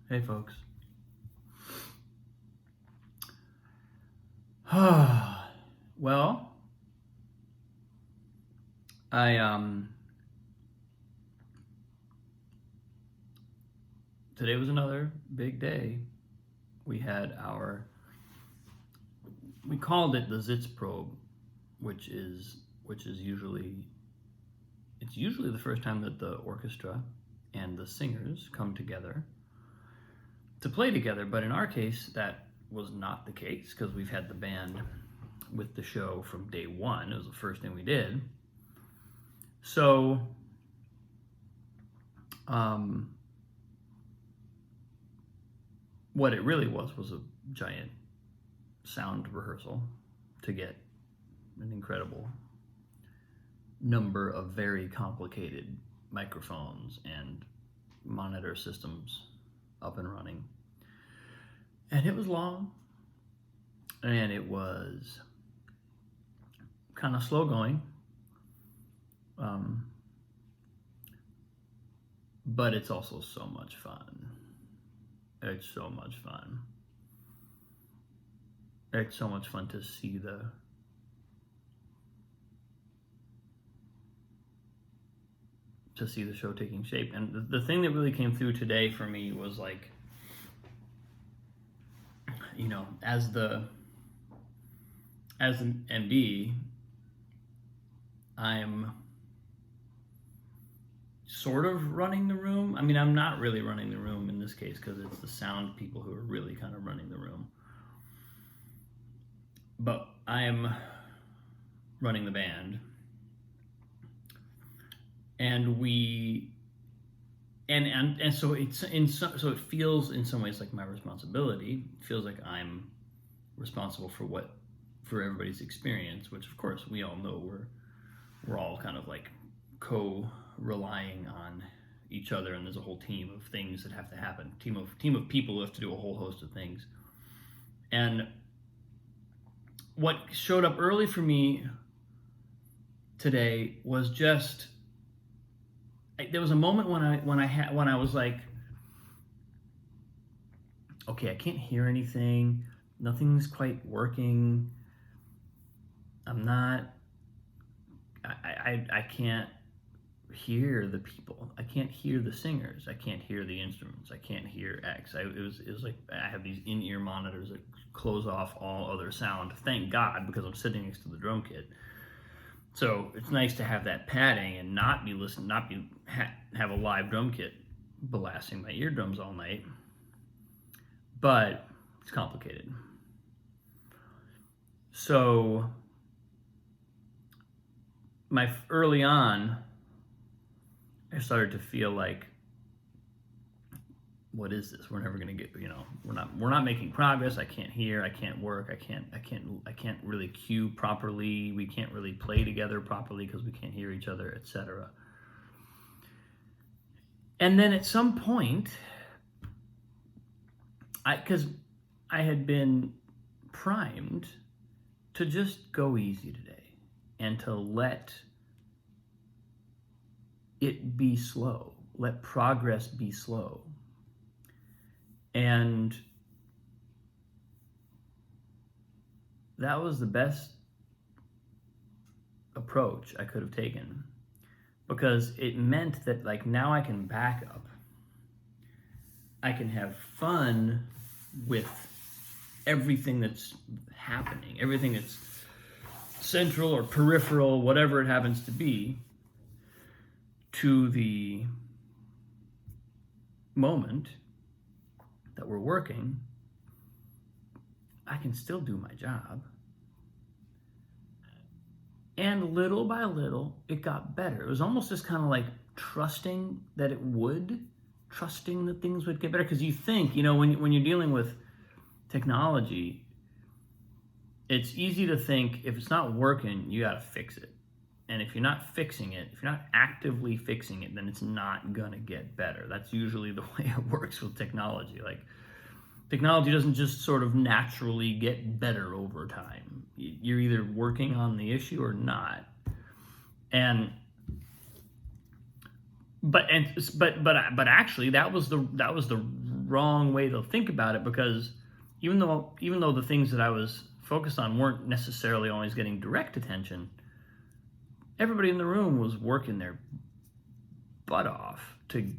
Hey, folks. Well, I today was another big day. We called it the Sitzprobe, which is usually the first time that the orchestra and the singers come together to play together, but in our case that was not the case because we've had the band with the show from day one. It was the first thing we did. So what it really was a giant sound rehearsal to get an incredible number of very complicated microphones and monitor systems up and running. And it was long, and it was kind of slow going, but it's also so much fun. It's so much fun. It's so much fun to see the show taking shape. And the thing that really came through today for me was like, as an MD, I'm sort of running the room. I mean, I'm not really running the room in this case because it's the sound people who are really kind of running the room. But I am running the band. And so so it feels in some ways like my responsibility. It feels like I'm responsible for everybody's experience, which of course we all know we're all kind of like relying on each other, and there's a whole team of things that have to happen. Team of people who have to do a whole host of things. And what showed up early for me today was just there was a moment when I was like, okay, I can't hear anything. Nothing's quite working. I can't hear the people. I can't hear the singers. I can't hear the instruments. I can't hear X. It was like I have these in-ear monitors that close off all other sound. Thank God, because I'm sitting next to the drum kit. So it's nice to have that padding and not have a live drum kit blasting my eardrums all night. But it's complicated. So early on, I started to feel like, what is this? We're never going to get, we're not making progress. I can't hear, I can't work, I can't really cue properly. We can't really play together properly because we can't hear each other, etc. And then at some point, because I had been primed to just go easy today and to let it be slow, let progress be slow. And that was the best approach I could have taken, because it meant that like now I can back up. I can have fun with everything that's happening, everything that's central or peripheral, whatever it happens to be, to the moment that we're working. I can still do my job. And little by little, it got better. It was almost just kind of like trusting that things would get better. Because you think, when you're dealing with technology, it's easy to think if it's not working, you got to fix it. And if you're not fixing it, if you're not actively fixing it, then it's not going to get better. That's usually the way it works with technology. Like, technology doesn't just sort of naturally get better over time. You're either working on the issue or not. But actually that was the wrong way to think about it, because even though the things that I was focused on weren't necessarily always getting direct attention, everybody in the room was working their butt off to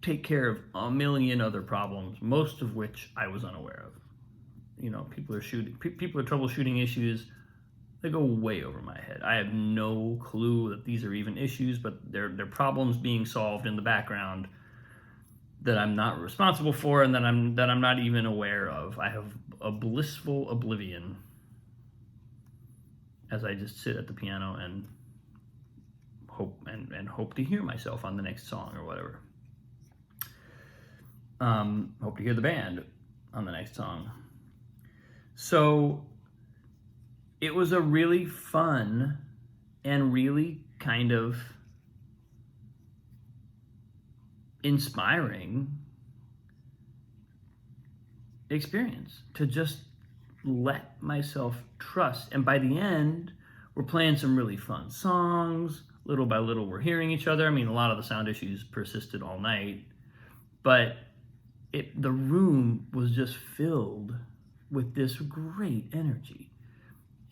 take care of a million other problems, most of which I was unaware of. You know, people are troubleshooting issues. They go way over my head. I have no clue that these are even issues, but they're problems being solved in the background that I'm not responsible for, and that I'm not even aware of. I have a blissful oblivion as I just sit at the piano and hope to hear myself on the next song or whatever. Hope to hear the band on the next song. So it was a really fun and really kind of inspiring experience to just let myself trust. And by the end, we're playing some really fun songs. Little by little, we're hearing each other. I mean, a lot of the sound issues persisted all night, but the room was just filled with this great energy.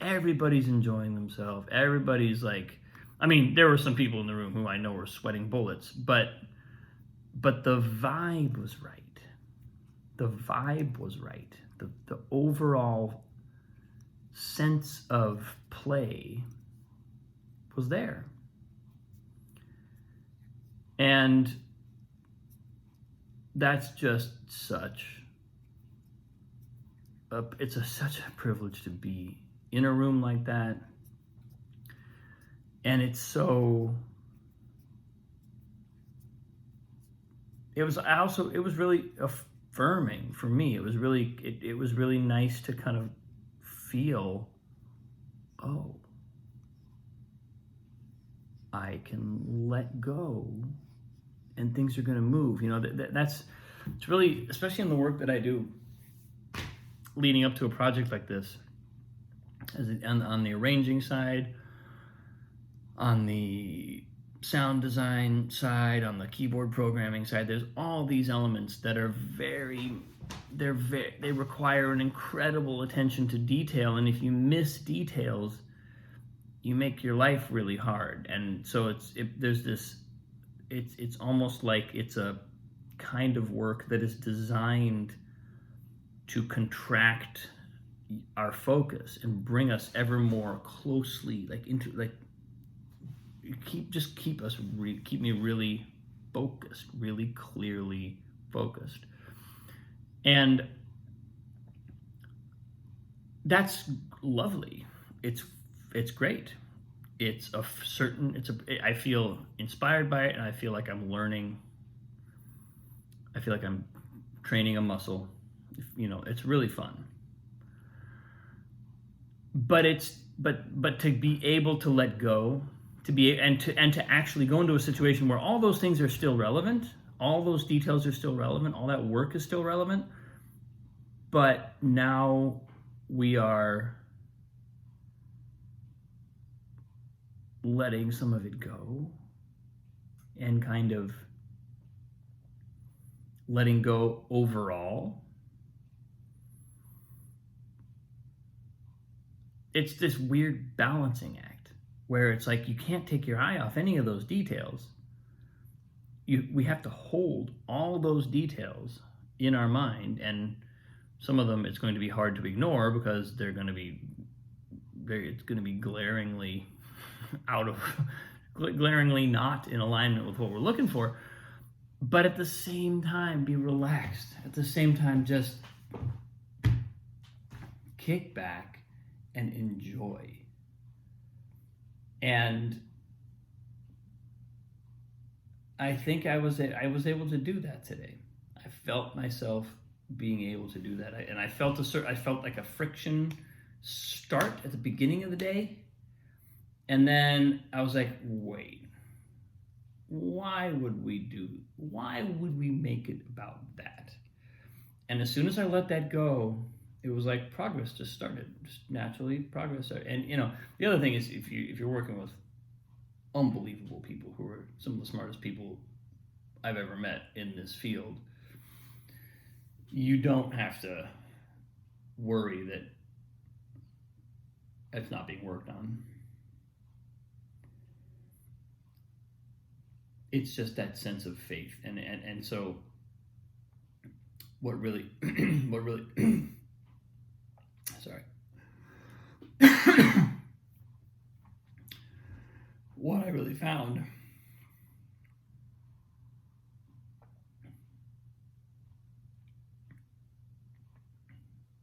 Everybody's enjoying themselves. Everybody's like, I mean, there were some people in the room who I know were sweating bullets, but the vibe was right. The vibe was right. The overall sense of play was there. And that's just such a privilege to be in a room like that. And it was really affirming for me. It was really nice to kind of feel, oh, I can let go and things are going to move. You know, it's really, especially in the work that I do leading up to a project like this, on the arranging side, on the sound design side, on the keyboard programming side, there's all these elements that are they require an incredible attention to detail, and if you miss details, you make your life really hard. And so it's almost like it's a kind of work that is designed to contract our focus and bring us ever more closely, keep me really focused, really clearly focused. And that's lovely. It's great. I feel inspired by it, and I feel like I'm learning. I feel like I'm training a muscle. You know, it's really fun. But to be able to let go, and to actually go into a situation where all those things are still relevant, all those details are still relevant, all that work is still relevant, but now we are letting some of it go and kind of letting go overall. It's this weird balancing act where it's like you can't take your eye off any of those details. We have to hold all those details in our mind, and some of them it's going to be hard to ignore because it's going to be glaringly glaringly not in alignment with what we're looking for. But at the same time, be relaxed. At the same time, just kick back and enjoy. And I think I was able to do that today. I felt myself being able to do that, and I felt like a friction start at the beginning of the day, and then I was like, wait, why would we make it about that? And as soon as I let that go, it was like progress just started. Just naturally, progress started. And you know, the other thing is, if you're working with unbelievable people who are some of the smartest people I've ever met in this field, you don't have to worry that it's not being worked on. It's just that sense of faith. And so what really sorry. What I really found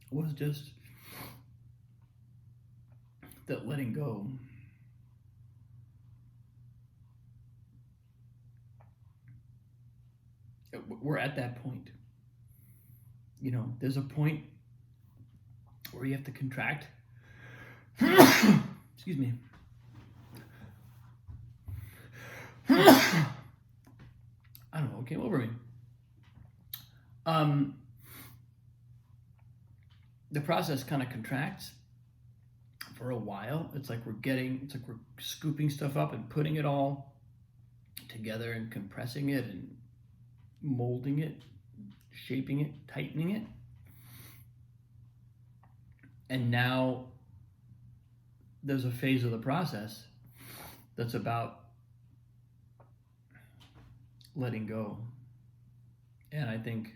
was just that letting go we're at that point. You know, there's a point where you have to contract. Excuse me. I don't know what came over me. The process kind of contracts for a while. It's like we're scooping stuff up and putting it all together and compressing it and molding it, shaping it, tightening it. And now there's a phase of the process that's about letting go. And I think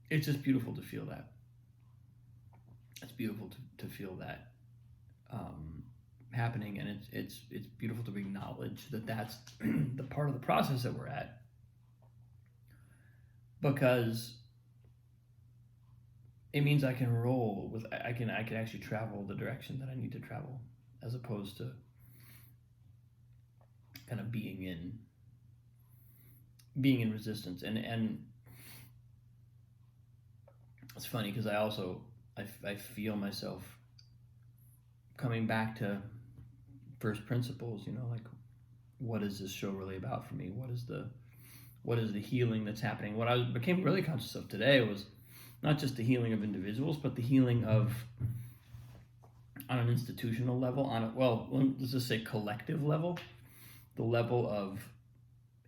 it's just beautiful to feel that. It's beautiful to feel that happening, and it's beautiful to acknowledge that that's the part of the process that we're at, because it means I can roll with I can actually travel the direction that I need to travel, as opposed to kind of being in resistance. And it's funny because I feel myself coming back to first principles, you know, like, what is this show really about for me? What is the healing that's happening? What I became really conscious of today was not just the healing of individuals, but the healing of, on an institutional level, let's just say collective level, the level of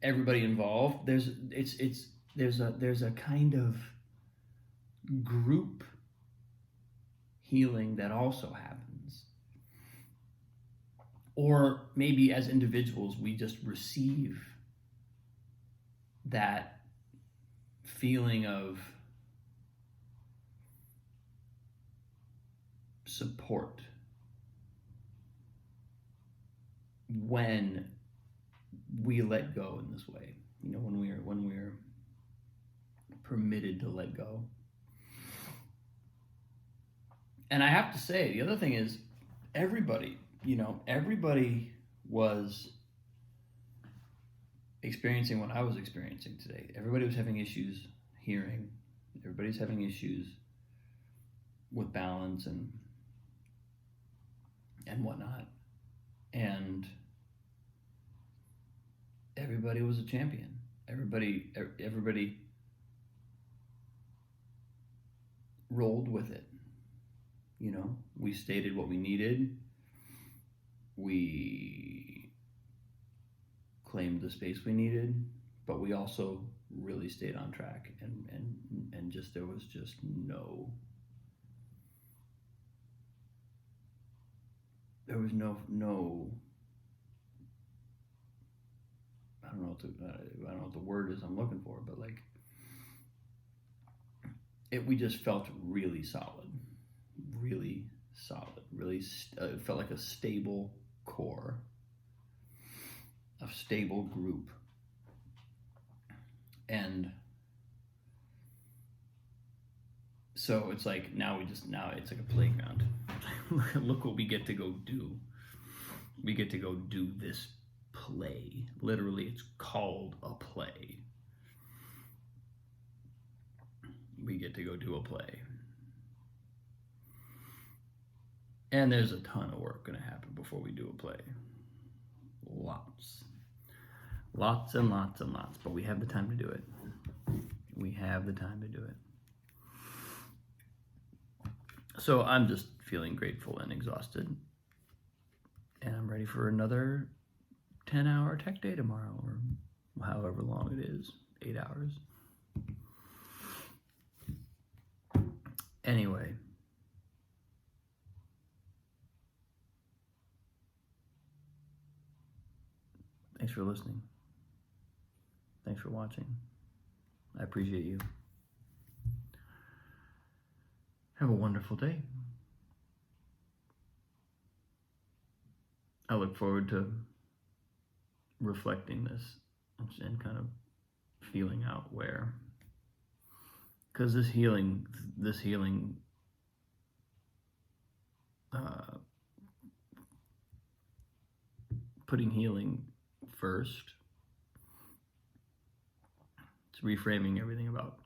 everybody involved. There's a kind of group healing that also happens. Or maybe as individuals, we just receive that feeling of support when we let go in this way. You know, when we're permitted to let go. And I have to say, the other thing is, everybody was experiencing what I was experiencing today. Everybody was having issues hearing. Everybody's having issues with balance and whatnot. And everybody was a champion. Everybody rolled with it. You know, we stated what we needed. We claimed the space we needed, but we also really stayed on track, and just there was just no I don't know what the word is I'm looking for, but like we just felt really solid, really it felt like a stable core, a stable group. And so it's like now it's like a playground. Look what we get to go do. We get to go do this play. Literally, it's called a play. We get to go do a play. And there's a ton of work going to happen before we do a play. Lots and lots and lots. But we have the time to do it. We have the time to do it. So I'm just feeling grateful and exhausted. And I'm ready for another 10-hour tech day tomorrow, or however long it is, 8 hours. Anyway, thanks for listening. Thanks for watching. I appreciate you. Have a wonderful day. I look forward to reflecting this and kind of feeling out where, because this healing putting healing first, it's reframing everything about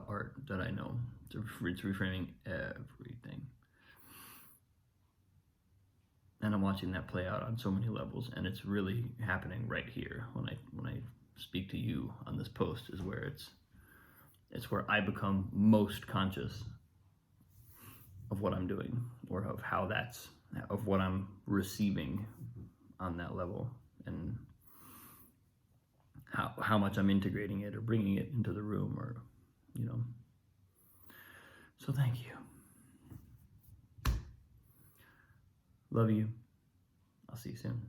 art that I know. It's reframing everything. And I'm watching that play out on so many levels, and it's really happening right here when I speak to you on this post is where it's where I become most conscious of what I'm doing, or of what I'm receiving on that level, and how much I'm integrating it or bringing it into the room, or so thank you. Love you. I'll see you soon.